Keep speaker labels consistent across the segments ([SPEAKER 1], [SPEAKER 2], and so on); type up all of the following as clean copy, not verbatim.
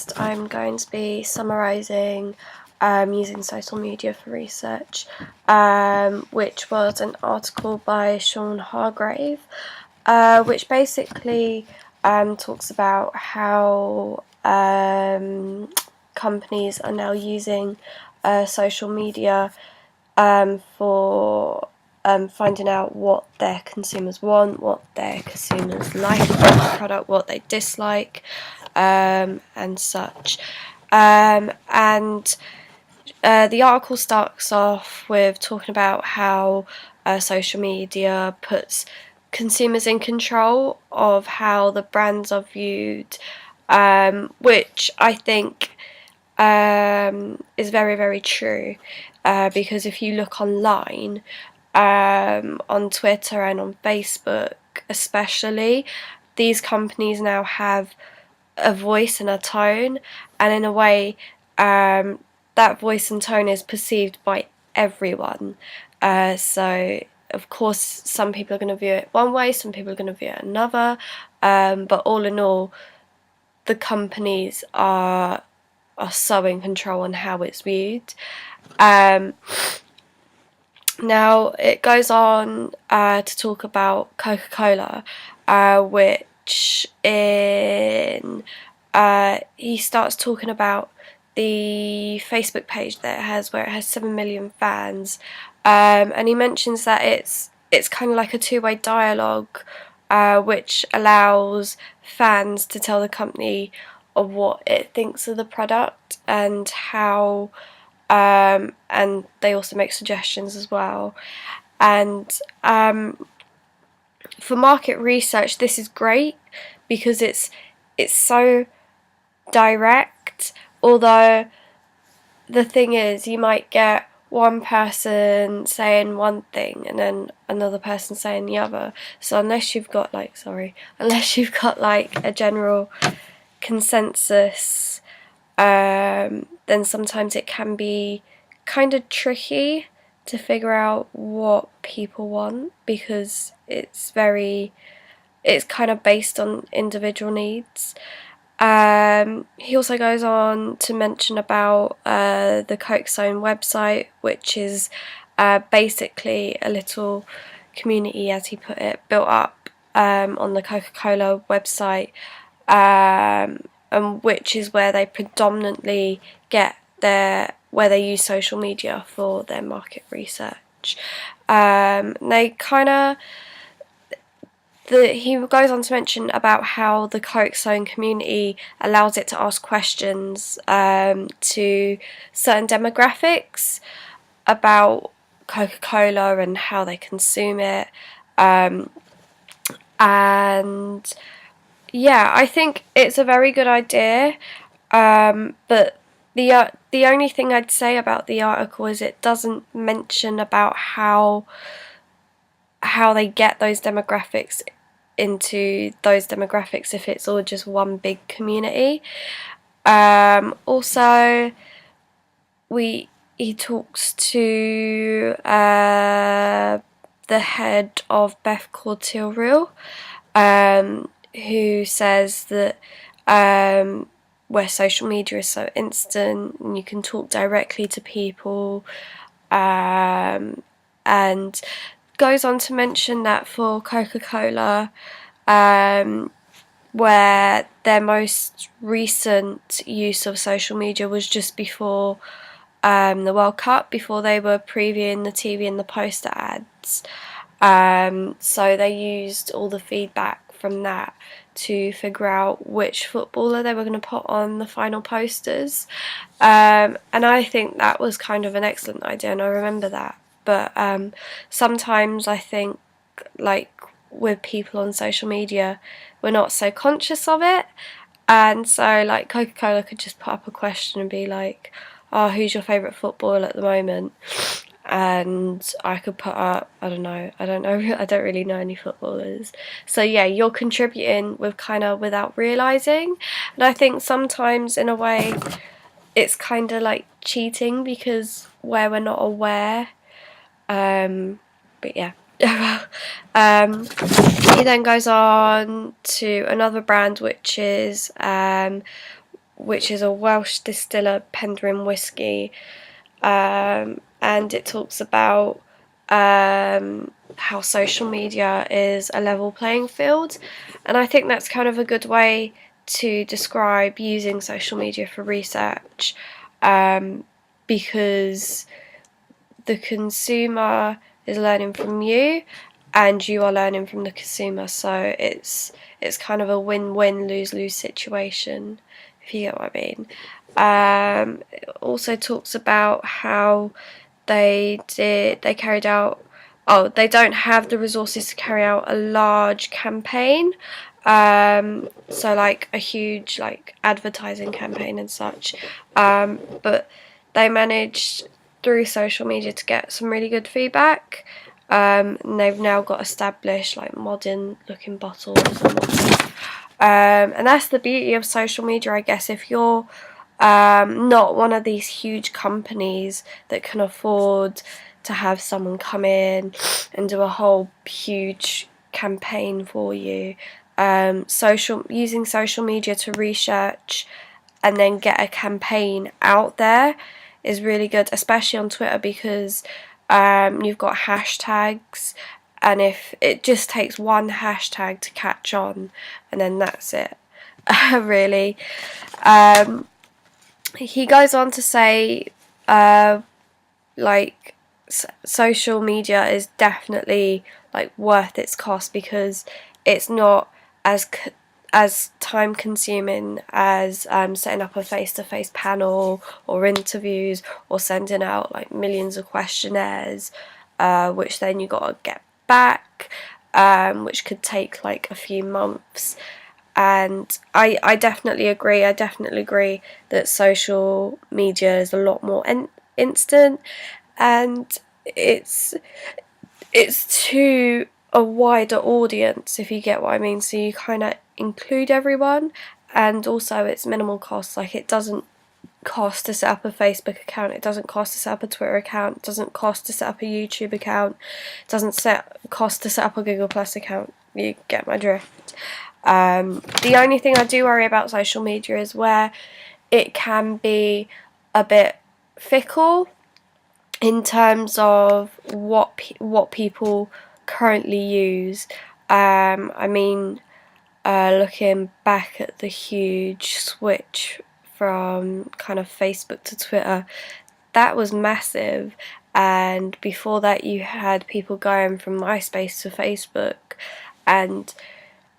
[SPEAKER 1] podcast, I'm going to be summarising using social media for research, which was an article by Sean Hargrave, which basically talks about how companies are now using social media for finding out what their consumers want, what their consumers like about the product, what they dislike, and such. And the article starts off with talking about how social media puts consumers in control of how the brands are viewed, which I think is very, very true, because if you look online, on Twitter and on Facebook especially, these companies now have a voice and a tone, and in a way that voice and tone is perceived by everyone. So of course some people are going to view it one way, some people are going to view it another, but all in all the companies are so in control on how it's viewed. Now it goes on to talk about Coca-Cola, which he starts talking about the Facebook page that it has, where it has 7 million fans, and he mentions that it's kind of like a two-way dialogue, which allows fans to tell the company of what it thinks of the product and how. And they also make suggestions as well. And for market research, this is great because it's so direct. Although the thing is, you might get one person saying one thing and then another person saying the other. So unless you've got like a general consensus, then sometimes it can be kind of tricky to figure out what people want, because it's kind of based on individual needs. He also goes on to mention about the Coke Zone website, which is basically a little community, as he put it, built up on the Coca-Cola website, and which is where they predominantly get where they use social media for their market research. He goes on to mention about how the Coke Zone community allows it to ask questions to certain demographics about Coca-Cola and how they consume it, and yeah, I think it's a very good idea, but the only thing I'd say about the article is it doesn't mention about how they get those demographics into those demographics if it's all just one big community. Also, he talks to the head of Beth Cortil, who says that where social media is so instant and you can talk directly to people, and goes on to mention that for Coca-Cola, where their most recent use of social media was just before the World Cup, before they were previewing the TV and the poster ads. So they used all the feedback from that to figure out which footballer they were going to put on the final posters, and I think that was kind of an excellent idea, and I remember that. But sometimes I think, like with people on social media, we're not so conscious of it, and so like Coca-Cola could just put up a question and be like, oh, who's your favourite footballer at the moment? And I could put up, I don't know, I don't really know any footballers. So yeah, you're contributing with kind of without realising, and I think sometimes in a way it's kind of like cheating, because where we're not aware. But yeah. He then goes on to another brand, which is which is a Welsh distiller Penderyn whiskey, and it talks about how social media is a level playing field, and I think that's kind of a good way to describe using social media for research, because the consumer is learning from you and you are learning from the consumer, so it's kind of a win-win, lose-lose situation, if you get what I mean. It also talks about how they carried out, they don't have the resources to carry out a large campaign, so like a huge like advertising campaign and such, but they managed through social media to get some really good feedback, and they've now got established like modern looking bottles and whatnot. And that's the beauty of social media, I guess. If you're not one of these huge companies that can afford to have someone come in and do a whole huge campaign for you, using social media to research and then get a campaign out there is really good, especially on Twitter, because you've got hashtags, and if it just takes one hashtag to catch on, and then that's it. Really. He goes on to say, like, social media is definitely like worth its cost, because it's not as time consuming as setting up a face-to-face panel or interviews or sending out like millions of questionnaires, which then you gotta get back, which could take like a few months. And I definitely agree. I definitely agree that social media is a lot more instant, and it's to a wider audience, if you get what I mean. So you kind of include everyone, and also it's minimal cost. Like, it doesn't cost to set up a Facebook account, it doesn't cost to set up a Twitter account, it doesn't cost to set up a YouTube account, it doesn't cost to set up a Google Plus account. You get my drift. The only thing I do worry about social media is where it can be a bit fickle in terms of what people currently use. I mean, looking back at the huge switch from kind of Facebook to Twitter, that was massive. And before that, you had people going from MySpace to Facebook, and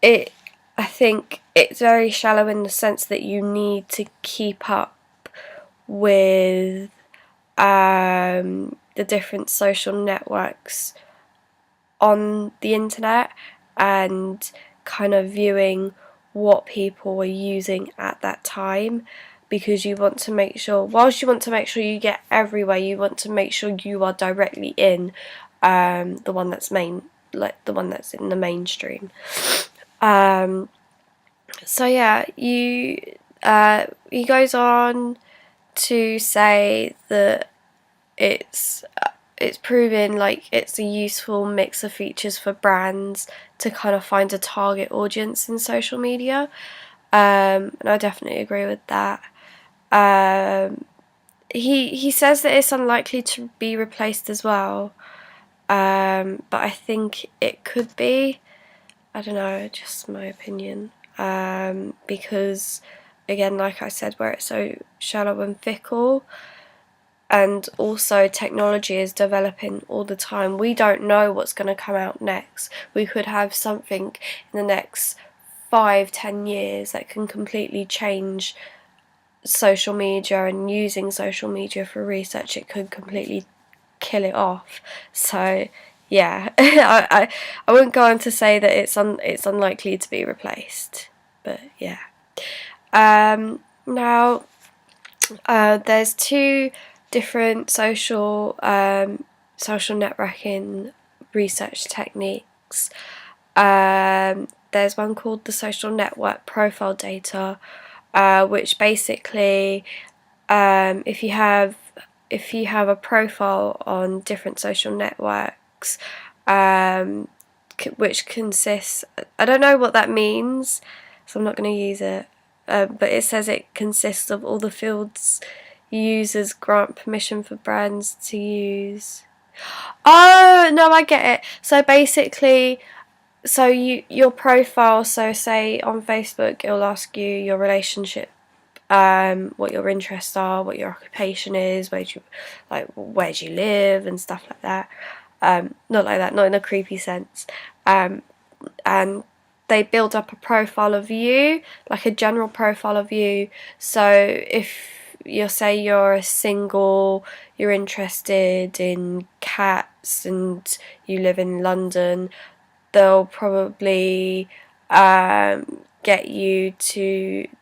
[SPEAKER 1] I think it's very shallow in the sense that you need to keep up with the different social networks on the internet, and kind of viewing what people were using at that time, because you want to make sure, whilst you want to make sure you get everywhere, you want to make sure you are directly in the one that's in the mainstream. So yeah, he goes on to say that it's proven like it's a useful mix of features for brands to kind of find a target audience in social media, and I definitely agree with that. He says that it's unlikely to be replaced as well, but I think it could be. I don't know, just my opinion, because again, like I said, where it's so shallow and fickle, and also technology is developing all the time. We don't know what's going to come out next. We could have something in the next 5-10 years that can completely change social media, and using social media for research, it could completely kill it off. So yeah, I wouldn't go on to say that it's unlikely to be replaced, but yeah. Now, there's two different social networking research techniques. There's one called the social network profile data, which basically, if you have a profile on different social networks, which consists, I don't know what that means, so I'm not going to use it. but it says it consists of all the fields users grant permission for brands to use. Oh, no, I get it. So basically, your profile, so say on Facebook, it'll ask you your relationship, what your interests are, what your occupation is, where do you live and stuff like that. Not like that, not in a creepy sense. And they build up a profile of you, like a general profile of you. So if you're a single, you're interested in cats and you live in London, they'll probably they'll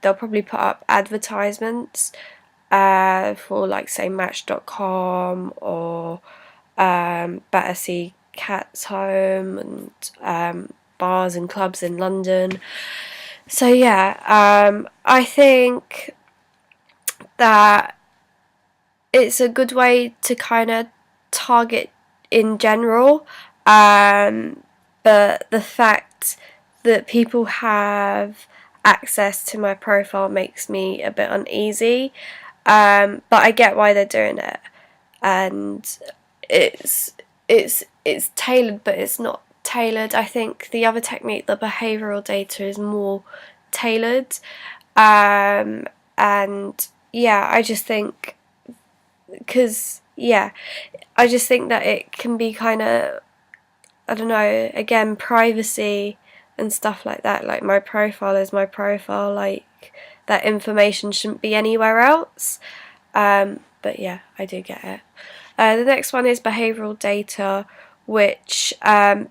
[SPEAKER 1] probably put up advertisements for, like, say Match.com or Battersea Cats Home and bars and clubs in London. So yeah, I think that it's a good way to kind of target in general, but the fact that people have access to my profile makes me a bit uneasy, but I get why they're doing it, and it's tailored, but it's not tailored. I think the other technique, the behavioural data, is more tailored, and yeah, I just think that it can be kind of, I don't know, again, privacy and stuff like that. Like, my profile is my profile, like, that information shouldn't be anywhere else. But yeah, I do get it. The next one is behavioural data, which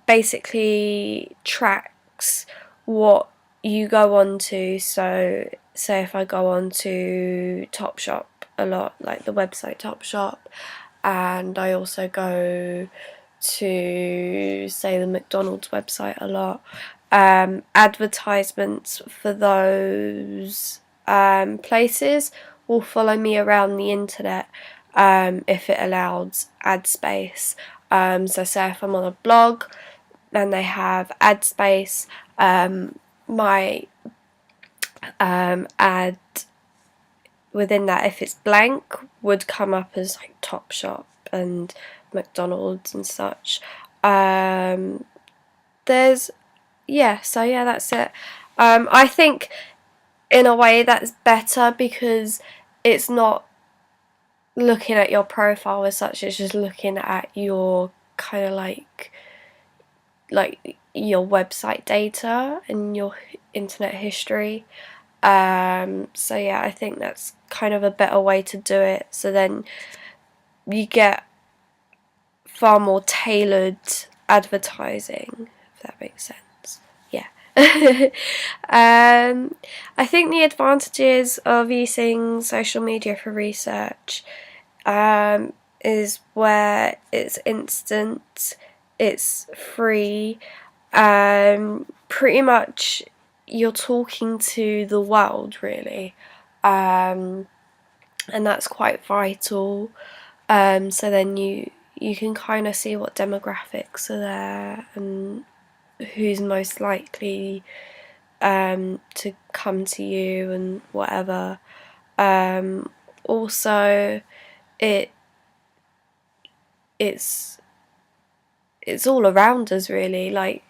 [SPEAKER 1] basically tracks what you go on to. So say if I go on to Topshop a lot, like the website Topshop, and I also go to, say, the McDonald's website a lot, advertisements for those places will follow me around the internet if it allows ad space. So say if I'm on a blog and they have ad space, my ad within that, if it's blank, would come up as like Topshop and McDonald's and such. So yeah, that's it. I think in a way that's better because it's not looking at your profile as such, it's just looking at your kind of like your website data and your internet history. So yeah, I think that's kind of a better way to do it, so then you get far more tailored advertising, if that makes sense. Yeah. I think the advantages of using social media for research is where it's instant, it's free, pretty much you're talking to the world, really, and that's quite vital. So then you can kind of see what demographics are there and who's most likely to come to you and whatever. Also, it's all around us, really. Like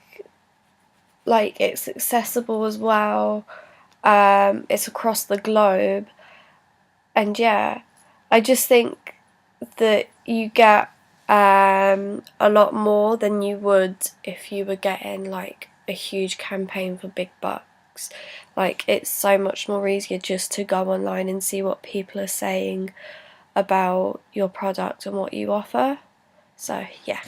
[SPEAKER 1] it's accessible as well. It's across the globe, and yeah, I just think that you get a lot more than you would if you were getting like a huge campaign for big bucks. Like, it's so much more easier just to go online and see what people are saying about your product and what you offer. So yeah.